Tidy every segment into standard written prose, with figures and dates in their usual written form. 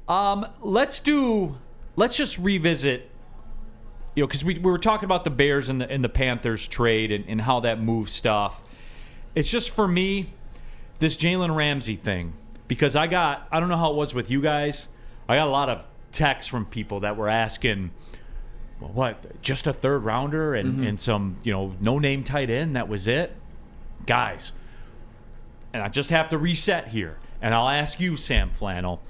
Let's just revisit, because we were talking about the Bears and the Panthers trade and how that moves stuff. It's just, for me, this Jalen Ramsey thing, because I don't know how it was with you guys. I got a lot of texts from people that were asking, well, what, just a third rounder and some, no-name tight end, that was it? Guys, and I just have to reset here, and I'll ask you, Sam Flannel,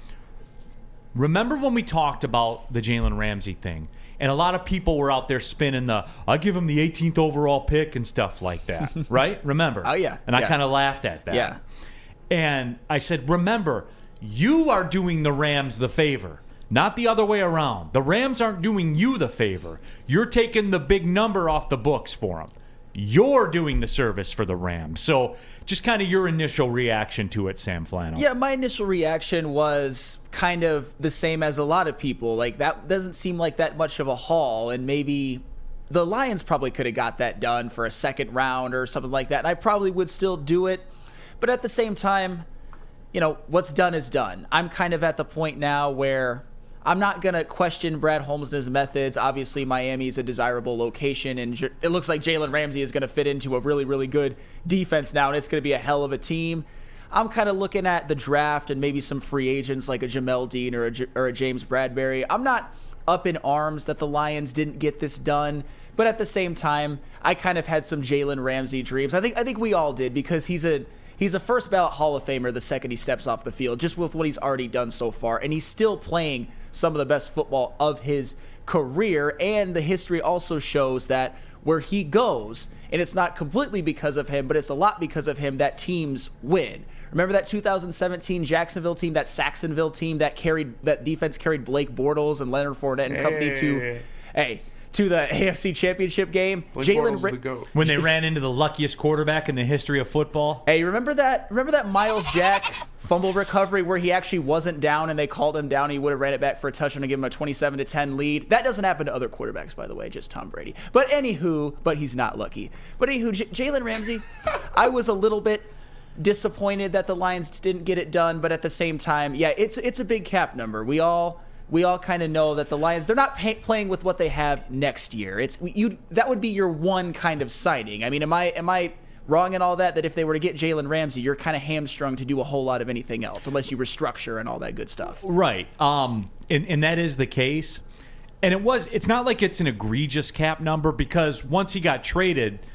remember when we talked about the Jalen Ramsey thing? And a lot of people were out there spinning I give him the 18th overall pick and stuff like that, right? Remember? Oh, yeah. And I kind of laughed at that. Yeah. And I said, remember, you are doing the Rams the favor, not the other way around. The Rams aren't doing you the favor. You're taking the big number off the books for them. You're doing the service for the Rams. So just kind of your initial reaction to it, Sam Flannel. Yeah, my initial reaction was kind of the same as a lot of people. Like, that doesn't seem like that much of a haul, and maybe the Lions probably could have got that done for a second round or something like that, and I probably would still do it. But at the same time, what's done is done. I'm kind of at the point now where I'm not going to question Brad Holmes's methods. Obviously, Miami is a desirable location, and it looks like Jalen Ramsey is going to fit into a really, really good defense now, and it's going to be a hell of a team. I'm kind of looking at the draft and maybe some free agents like a Jamel Dean or a James Bradbury. I'm not up in arms that the Lions didn't get this done, but at the same time, I kind of had some Jalen Ramsey dreams. I think we all did, because he's a first ballot Hall of Famer the second he steps off the field, just with what he's already done so far. And he's still playing some of the best football of his career. And the history also shows that where he goes, and it's not completely because of him, but it's a lot because of him, that teams win. Remember that 2017 Jacksonville team, that Saxonville team that defense carried Blake Bortles and Leonard Fournette and company to the AFC Championship game. When they ran into the luckiest quarterback in the history of football. Hey, remember that Miles Jack fumble recovery where he actually wasn't down and they called him down? He would have ran it back for a touchdown to give him a 27-10 lead. That doesn't happen to other quarterbacks, by the way, just Tom Brady. But he's not lucky. But Jalen Ramsey, I was a little bit disappointed that the Lions didn't get it done, but at the same time, yeah, it's a big cap number. We all kind of know that the Lions, they're not playing with what they have next year. That would be your one kind of signing. I mean, am I wrong in all that if they were to get Jalen Ramsey, you're kind of hamstrung to do a whole lot of anything else unless you restructure and all that good stuff. Right. And that is the case. And it's not like it's an egregious cap number, because once he got traded,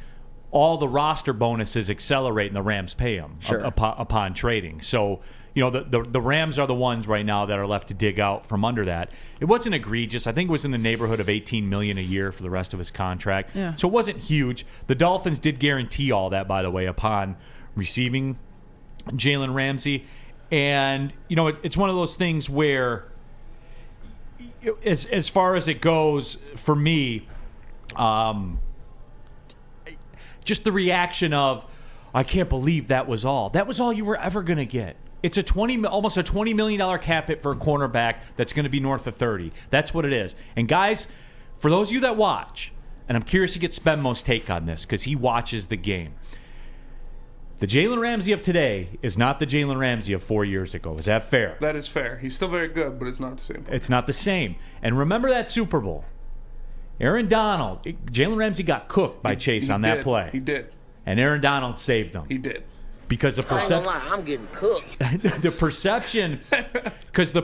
all the roster bonuses accelerate and the Rams pay him upon trading. So, the Rams are the ones right now that are left to dig out from under that. It wasn't egregious. I think it was in the neighborhood of $18 million a year for the rest of his contract. Yeah. So it wasn't huge. The Dolphins did guarantee all that, by the way, upon receiving Jalen Ramsey. And, it's one of those things where, as far as it goes, for me, just the reaction of, I can't believe that was all. That was all you were ever going to get. It's almost a $20 million cap hit for a cornerback that's going to be north of 30. That's what it is. And guys, for those of you that watch, and I'm curious to get Spenmo's take on this because he watches the game, the Jalen Ramsey of today is not the Jalen Ramsey of 4 years ago. Is that fair? That is fair. He's still very good, but it's not the same. It's not the same. And remember that Super Bowl. Jalen Ramsey got cooked by Chase on that play. He did. And Aaron Donald saved him. He did. Because the perception, I'm getting cooked. the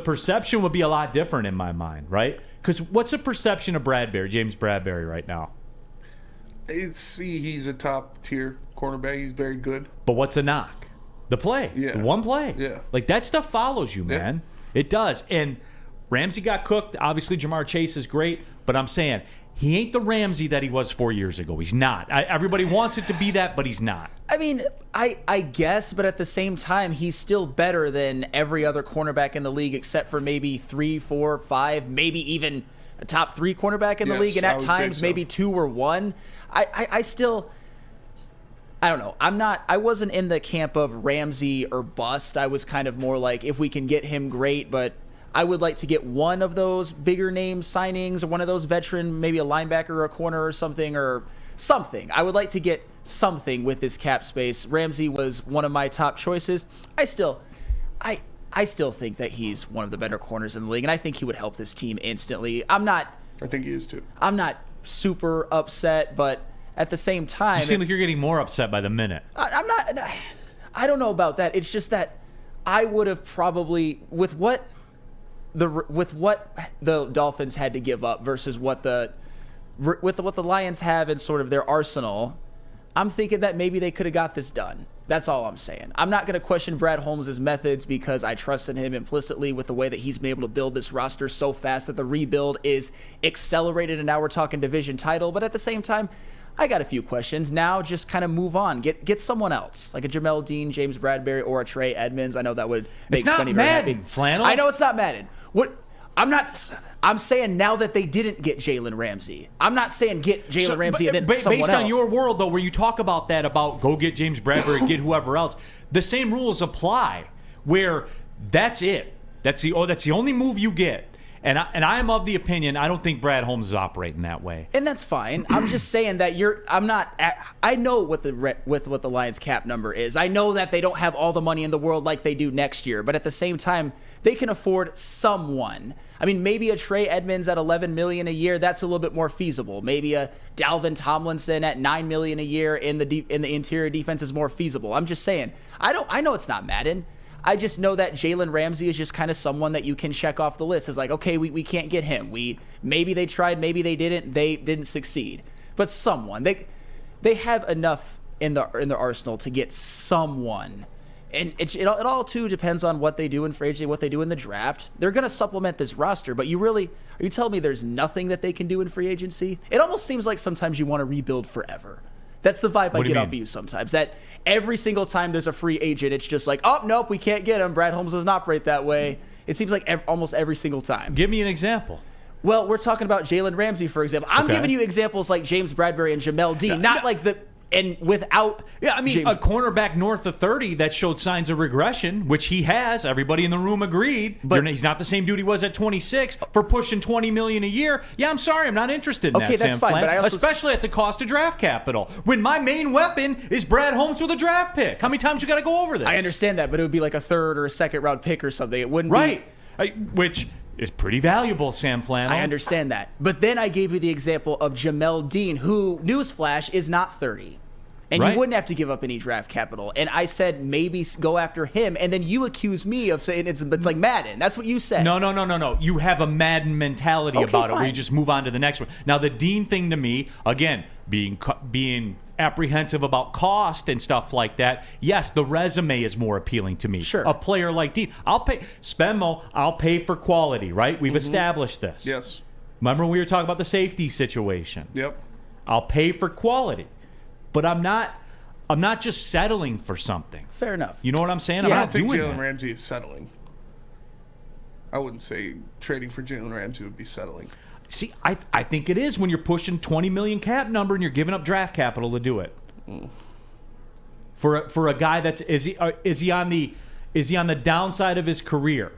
perception would be a lot different in my mind, right? Because what's the perception of James Bradbury right now? He's a top tier cornerback. He's very good. But what's a knock? The play. Yeah. The one play. Yeah. Like, that stuff follows you, man. Yeah. It does. And Ramsey got cooked. Obviously, Jamar Chase is great. But I'm saying, he ain't the Ramsey that he was 4 years ago. He's not. Everybody wants it to be that, but he's not. I mean, I guess, but at the same time, he's still better than every other cornerback in the league except for maybe 3, 4, 5, maybe even a top 3 cornerback in the league, and at times maybe 2 or 1. I still, I don't know. I wasn't in the camp of Ramsey or bust. I was kind of more like, if we can get him, great, but I would like to get one of those bigger name signings or one of those veteran, maybe a linebacker or a corner or something. I would like to get something with this cap space. Ramsey was one of my top choices. I still think that he's one of the better corners in the league, and I think he would help this team instantly. I think he is too. I'm not super upset, but at the same time, You seem like you're getting more upset by the minute. I'm not. I don't know about that. It's just that I would have probably with what the Dolphins had to give up versus what the Lions have in sort of their arsenal. I'm thinking that maybe they could have got this done. That's all I'm saying. I'm not going to question Brad Holmes' methods because I trust in him implicitly with the way that he's been able to build this roster so fast that the rebuild is accelerated, and now we're talking division title. But at the same time, I got a few questions. Now just kind of move on. Get someone else, like a Jamel Dean, James Bradbury, or a Trey Edmonds. I know that would make Spenny very happy. Flannel. I know it's not Madden. I'm saying now that they didn't get Jalen Ramsey. I'm not saying get Jalen Ramsey and then someone else. Based on your world, though, where you talk about that, about go get James Bradbury, get whoever else, the same rules apply. Where that's it. That's the only move you get. And I am of the opinion I don't think Brad Holmes is operating that way. And that's fine. I'm just saying that I know what the Lions cap number is. I know that they don't have all the money in the world like they do next year, but at the same time, they can afford someone. I mean, maybe a Trey Edmonds at $11 million a year, that's a little bit more feasible. Maybe a Dalvin Tomlinson at $9 million a year in the interior defense is more feasible. I'm just saying. I know it's not Madden. I just know that Jalen Ramsey is just kind of someone that you can check off the list. It's like, okay, we can't get him. Maybe they tried, maybe they didn't. They didn't succeed. But someone. They have enough in their arsenal to get someone. And it all too depends on what they do in free agency, what they do in the draft. They're going to supplement this roster, but are you telling me there's nothing that they can do in free agency? It almost seems like sometimes you want to rebuild forever. That's the vibe I get off of you sometimes. That every single time there's a free agent, it's just like, oh, nope, we can't get him. Brad Holmes doesn't operate that way. It seems like almost every single time. Give me an example. Well, we're talking about Jalen Ramsey, for example. I'm giving you examples like James Bradbury and Jamel Dean, without. Yeah, I mean, a cornerback north of 30 that showed signs of regression, which he has. Everybody in the room agreed. But he's not the same dude he was at 26 for pushing $20 million a year. Yeah, I'm sorry, I'm not interested in that. Okay, that's fine. Flynn, but I also especially at the cost of draft capital. When my main weapon is Brad Holmes with a draft pick. How many times you got to go over this? I understand that, but it would be like a third or a second round pick or something. It wouldn't be which is pretty valuable, Sam Flannel. I understand that. But then I gave you the example of Jamel Dean, who, newsflash, is not 30. And you wouldn't have to give up any draft capital. And I said maybe go after him. And then you accuse me of saying it's like Madden. That's what you said. No. You have a Madden mentality about it where you just move on to the next one. Now, the Dean thing to me, again, being apprehensive about cost and stuff like that, yes, the resume is more appealing to me. Sure. A player like Dean. I'll pay for quality, right? We've established this. Yes. Remember when we were talking about the safety situation? Yep. I'll pay for quality. But I'm not just settling for something. Fair enough. You know what I'm saying? I I'm don't not think doing Jalen that. Ramsey is settling. I wouldn't say trading for Jalen Ramsey would be settling. See, I think it is when you're pushing $20 million cap number and you're giving up draft capital to do it. For a guy that's is he on the downside of his career?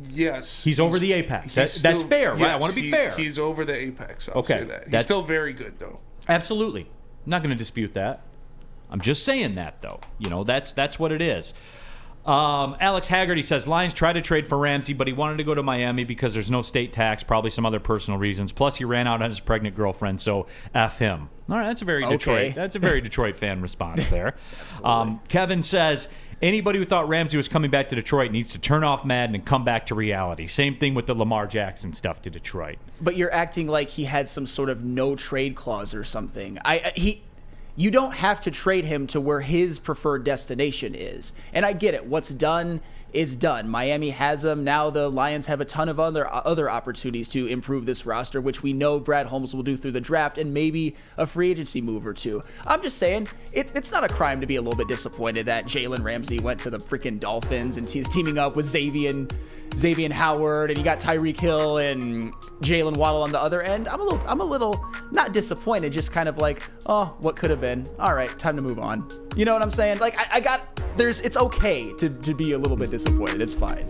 Yes. He's over the apex. That's fair, right? Yes, I want to be fair. He's over the apex. I'll say that. He's still very good, though. Absolutely. I'm not going to dispute that. I'm just saying that, though. You know, that's what it is. Alex Haggerty says, Lions tried to trade for Ramsey, but he wanted to go to Miami because there's no state tax, probably some other personal reasons. Plus, he ran out on his pregnant girlfriend, so F him. All right, that's a very Detroit fan response there. Kevin says, anybody who thought Ramsey was coming back to Detroit needs to turn off Madden and come back to reality. Same thing with the Lamar Jackson stuff to Detroit. But you're acting like he had some sort of no trade clause or something. You don't have to trade him to where his preferred destination is. And I get it. What's done is done. Miami has him. Now the Lions have a ton of other opportunities to improve this roster, which we know Brad Holmes will do through the draft and maybe a free agency move or two. I'm just saying, it's not a crime to be a little bit disappointed that Jalen Ramsey went to the freaking Dolphins and he's teaming up with Xavier Howard, and you got Tyreek Hill and Jalen Waddle on the other end. I'm a little not disappointed, just kind of like, oh, what could have been. All right, time to move on. You know what I'm saying? Like it's okay to be a little bit disappointed. It's fine.